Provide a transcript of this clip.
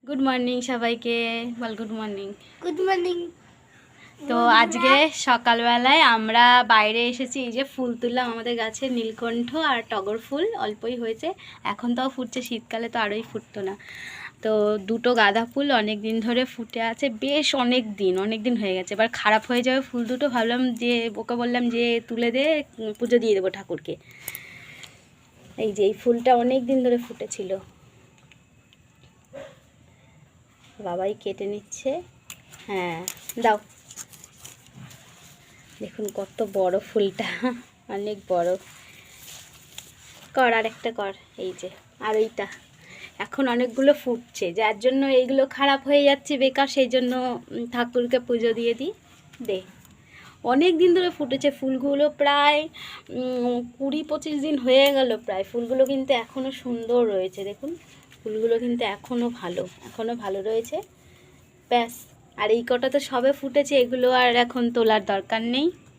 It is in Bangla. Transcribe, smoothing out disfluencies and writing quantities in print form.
গুড মর্নিং সবাইকে, বল গুড মর্নিং। Good morning. তো আজকে সকালবেলায় আমরা বাইরে এসেছি, এই যে ফুল তুললাম আমাদের গাছে, নীলকণ্ঠ আর টগর ফুল অল্পই হয়েছে, এখন তাও ফুটছে, শীতকালে তো আরোই ফুটতো না। তো দুটো গাঁদা ফুল অনেক দিন ধরে ফুটে আছে, বেশ অনেক দিন হয়ে গেছে, এবার খারাপ হয়ে যাবে ফুল দুটো, ভাবলাম যে ওকে বললাম যে তুলে দে, পুজো দিয়ে দেবো ঠাকুরকে। এই যে এই ফুলটা অনেক দিন ধরে ফুটেছিল, বাবাই কেটে নিচ্ছে। হ্যাঁ দাও, দেখুন কত বড় ফুলটা, অনেক বড়। কর আরেকটা কর, এই যে আর এইটা এখন অনেকগুলো ফুটছে, যার জন্য এইগুলো খারাপ হয়ে যাচ্ছে বেকার, সেই জন্য ঠাকুরকে পুজো দিয়ে দিই। দে, অনেক দিন ধরে ফুটেছে ফুলগুলো, প্রায় 20-25 দিন হয়ে গেল প্রায়। ফুলগুলো কিন্তু এখনও সুন্দর রয়েছে, দেখুন ফুলগুলো কিন্তু এখনও ভালো রয়েছে। ব্যাস, আর এই কটা তো সবে ফুটেছে, এগুলো আর এখন তোলার দরকার নেই।